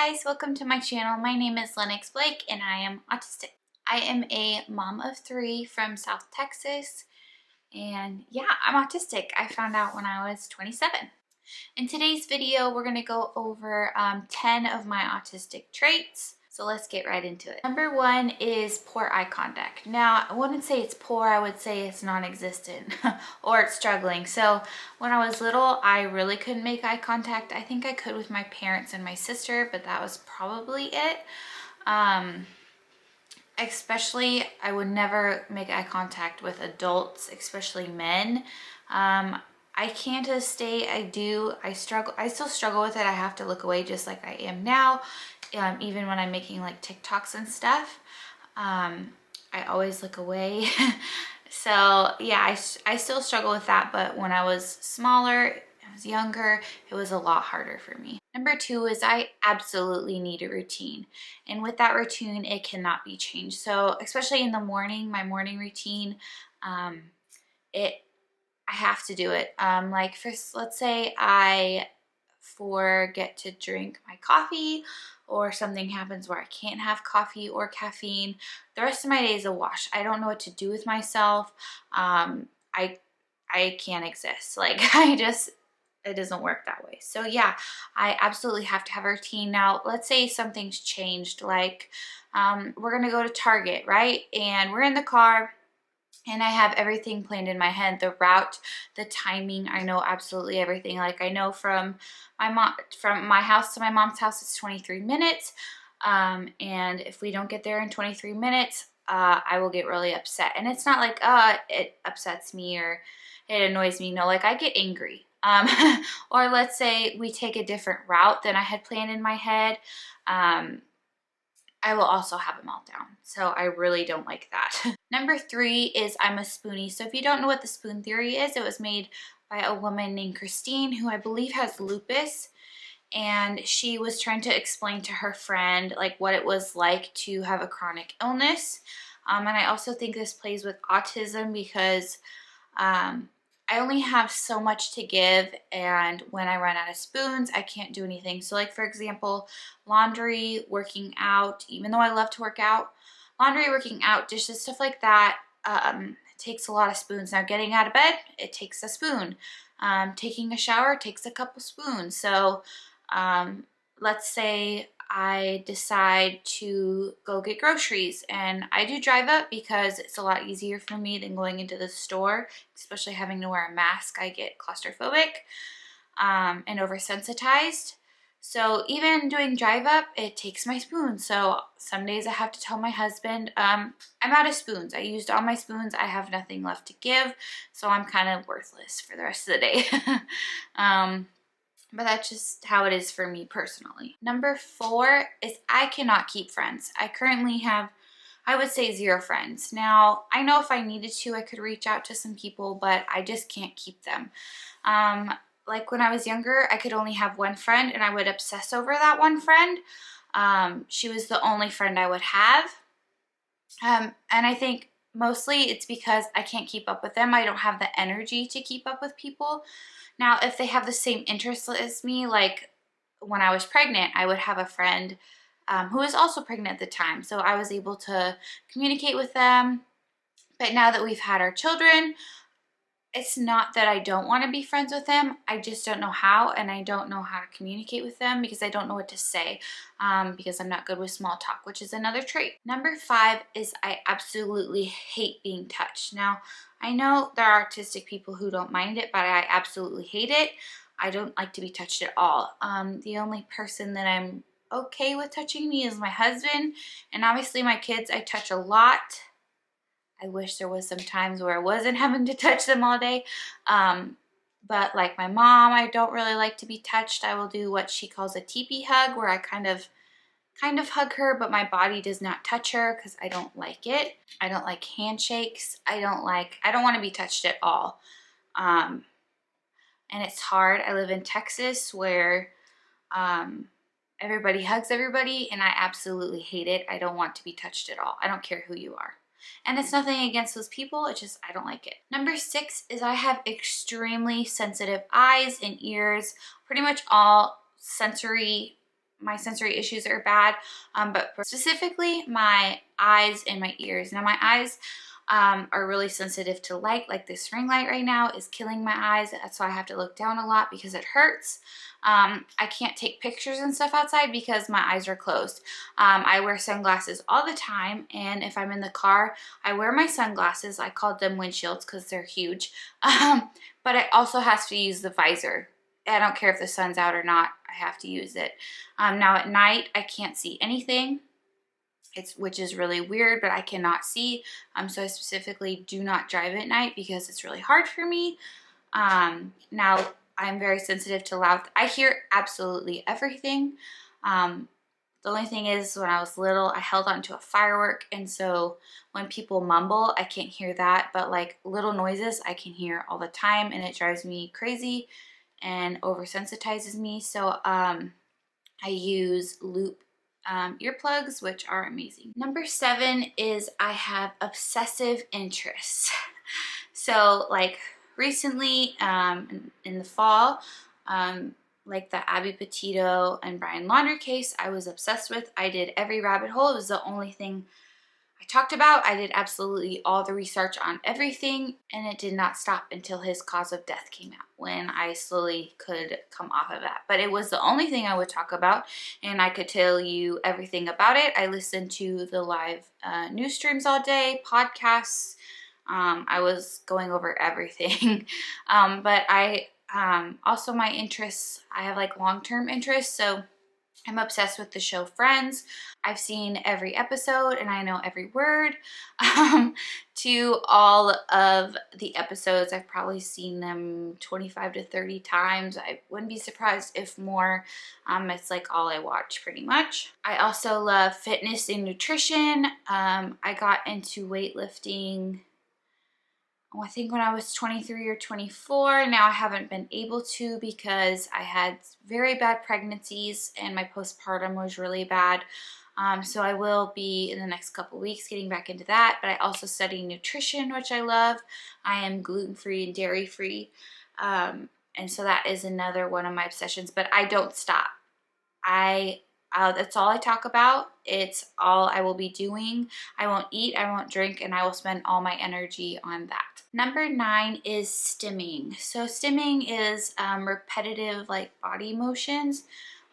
guys, welcome to my channel. My name is Lennox Blake and I am autistic. I am a mom of 3 from South Texas, and yeah, I'm autistic. I found out when I was 27. In today's video, we're going to go over 10 of my autistic traits. So let's get right into it. Number 1 is poor eye contact. Now, I wouldn't say it's poor, I would say it's non-existent or it's struggling. So when I was little, I really couldn't make eye contact. I think I could with my parents and my sister, but that was probably it. Especially, I would never make eye contact with adults, especially men. I can't to this day, I still struggle with it. I have to look away just like I am now. Even when I'm making like TikToks and stuff, I always look away. So yeah, I still struggle with that, but when I was smaller, I was younger, it was a lot harder for me. Number 2 is I absolutely need a routine. And with that routine, it cannot be changed. So especially in the morning, my morning routine, I have to do it. Like first, let's say I forget to drink my coffee, or something happens where I can't have coffee or caffeine, the rest of my day is a wash. I don't know what to do with myself. I can't exist. Like it doesn't work that way. So yeah, I absolutely have to have a routine. Now, let's say something's changed, like we're gonna go to Target, right? And we're in the car, and I have everything planned in my head, the route, the timing. I know absolutely everything. Like I know from my house to my mom's house, it's 23 minutes. And if we don't get there in 23 minutes, I will get really upset. And it's not like, it upsets me or it annoys me. No, like I get angry. Or let's say we take a different route than I had planned in my head. I will also have a meltdown. So I really don't like that. Number 3 is I'm a spoonie. So if you don't know what the spoon theory is, it was made by a woman named Christine, who I believe has lupus. And she was trying to explain to her friend like what it was like to have a chronic illness. And I also think this plays with autism because I only have so much to give, and when I run out of spoons, I can't do anything. So like, for example, laundry, working out, even though I love to work out, laundry, working out, dishes, stuff like that, takes a lot of spoons. Now, getting out of bed, it takes a spoon. Taking a shower takes a couple spoons. So let's say I decide to go get groceries, and I do drive up because it's a lot easier for me than going into the store, especially having to wear a mask. I get claustrophobic and oversensitized. So even doing drive up, it takes my spoons. So some days I have to tell my husband, I'm out of spoons. I used all my spoons. I have nothing left to give. So I'm kind of worthless for the rest of the day. But that's just how it is for me personally. Number 4 is I cannot keep friends. I currently have, I would say, 0 friends. Now, I know if I needed to, I could reach out to some people, but I just can't keep them. Like when I was younger, I could only have 1 friend, and I would obsess over that 1 friend. She was the only friend I would have. And I think mostly it's because I can't keep up with them. I don't have the energy to keep up with people. Now, if they have the same interests as me, like when I was pregnant, I would have a friend who was also pregnant at the time. So I was able to communicate with them. But now that we've had our children, it's not that I don't want to be friends with them. I just don't know how, and I don't know how to communicate with them because I don't know what to say because I'm not good with small talk, which is another trait. Number 5 is I absolutely hate being touched. Now, I know there are autistic people who don't mind it, but I absolutely hate it. I don't like to be touched at all. The only person that I'm okay with touching me is my husband, and obviously my kids I touch a lot. I wish there was some times where I wasn't having to touch them all day. But like my mom, I don't really like to be touched. I will do what she calls a teepee hug, where I kind of hug her, but my body does not touch her because I don't like it. I don't like handshakes. I don't want to be touched at all. And it's hard. I live in Texas where everybody hugs everybody, and I absolutely hate it. I don't want to be touched at all. I don't care who you are. And it's nothing against those people, it's just I don't like it. Number 6 is I have extremely sensitive eyes and ears, pretty much all sensory my sensory issues are bad, but specifically my eyes and my ears. Now my eyes are really sensitive to light, like this ring light right now is killing my eyes. That's why I have to look down a lot because it hurts. I can't take pictures and stuff outside because my eyes are closed. I wear sunglasses all the time, and if I'm in the car, I wear my sunglasses. I called them windshields because they're huge. But I also have to use the visor. I don't care if the sun's out or not, I have to use it. Now at night, I can't see anything. Which is really weird, but I cannot see. So I specifically do not drive at night because it's really hard for me. Now I'm very sensitive to loud. I hear absolutely everything. The only thing is when I was little, I held onto a firework. And so when people mumble, I can't hear that. But like little noises, I can hear all the time, and it drives me crazy and oversensitizes me. So I use loop earplugs, which are amazing. Number 7 is I have obsessive interests. So like recently in the fall, like the Abby Petito and Brian Laundrie case, I was obsessed with. I did every rabbit hole. It was the only thing I talked about. I did absolutely all the research on everything, and it did not stop until his cause of death came out, when I slowly could come off of that. But it was the only thing I would talk about, and I could tell you everything about it. I listened to the live news streams all day, podcasts. I was going over everything. But I also, my interests, I have like long-term interests. So I'm obsessed with the show Friends. I've seen every episode and I know every word to all of the episodes. I've probably seen them 25 to 30 times. I wouldn't be surprised if more. It's like all I watch pretty much. I also love fitness and nutrition. I got into weightlifting, I think when I was 23 or 24. Now I haven't been able to because I had very bad pregnancies and my postpartum was really bad. So I will be in the next couple weeks getting back into that. But I also study nutrition, which I love. I am gluten-free and dairy-free. And so that is another one of my obsessions, but I don't stop. That's all I talk about. It's all I will be doing. I won't eat, I won't drink, and I will spend all my energy on that. Number 9 is stimming. So stimming is repetitive like body motions,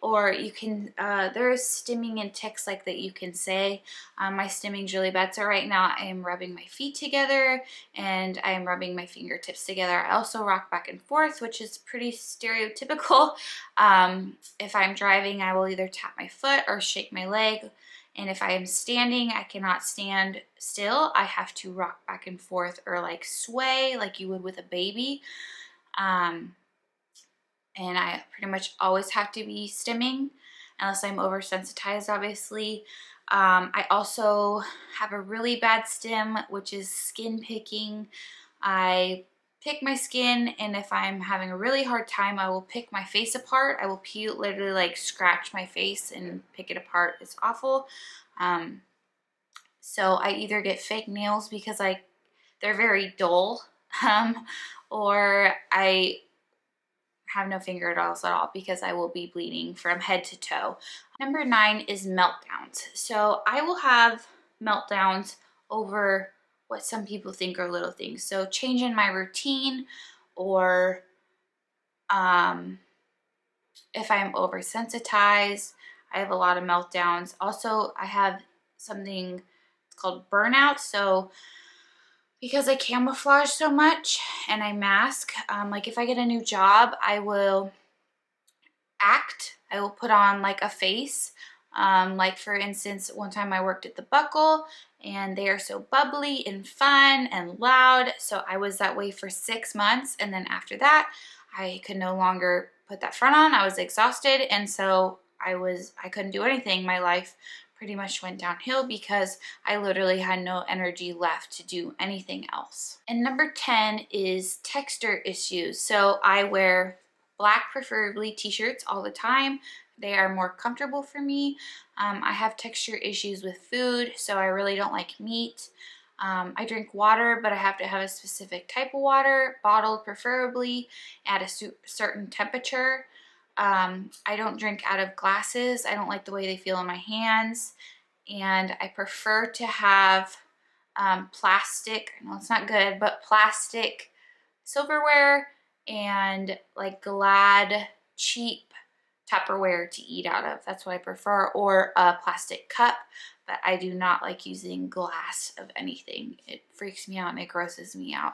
or you can, there's stimming and tics like that you can say. My stimming's really bad. So right now I am rubbing my feet together and I am rubbing my fingertips together. I also rock back and forth, which is pretty stereotypical. If I'm driving, I will either tap my foot or shake my leg. And if I am standing, I cannot stand still. I have to rock back and forth or like sway like you would with a baby. And I pretty much always have to be stimming unless I'm oversensitized, obviously. I also have a really bad stim, which is skin picking. I pick my skin, and if I'm having a really hard time, I will pick my face apart. I will literally like scratch my face and pick it apart. It's awful. So I either get fake nails because they're very dull, or I have no fingernails at all because I will be bleeding from head to toe. Number 9 is meltdowns. So I will have meltdowns over what some people think are little things. So changing my routine, or if I'm oversensitized, I have a lot of meltdowns. Also, I have something called burnout. So because I camouflage so much and I mask, like if I get a new job, I will act. I will put on like a face. Like for instance, one time I worked at the Buckle and they are so bubbly and fun and loud. So I was that way for 6 months. And then after that, I could no longer put that front on. I was exhausted. And so I couldn't do anything. My life pretty much went downhill because I literally had no energy left to do anything else. And number 10 is texture issues. So I wear black, preferably t-shirts all the time. They are more comfortable for me. I have texture issues with food, so I really don't like meat. I drink water, but I have to have a specific type of water, bottled preferably, at a certain temperature. I don't drink out of glasses. I don't like the way they feel in my hands. And I prefer to have plastic, I know it's not good, but plastic silverware and like Glad cheap Tupperware to eat out of. That's what I prefer, or a plastic cup, but I do not like using glass of anything. It freaks me out and it grosses me out.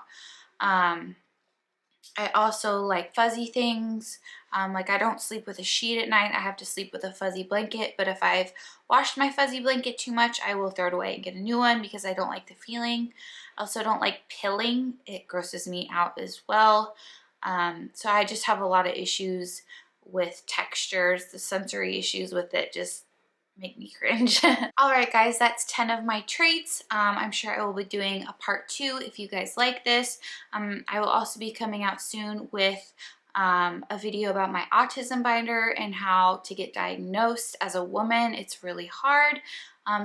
I also like fuzzy things. Like I don't sleep with a sheet at night. I have to sleep with a fuzzy blanket, but if I've washed my fuzzy blanket too much, I will throw it away and get a new one because I don't like the feeling. I also don't like pilling. It grosses me out as well. So I just have a lot of issues with textures. The sensory issues with it just make me cringe. All right, guys, that's 10 of my traits. I'm sure I will be doing a part 2 if you guys like this. I will also be coming out soon with a video about my autism binder and how to get diagnosed as a woman. It's really hard.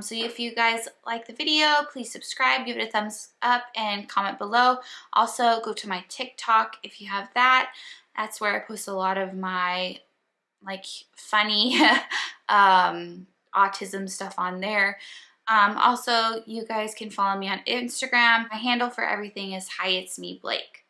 So if you guys like the video, please subscribe, give it a thumbs up, and comment below. Also, go to my TikTok if you have that. That's where I post a lot of my like funny autism stuff on there. Also, you guys can follow me on Instagram. My handle for everything is Hi It's Me Blake.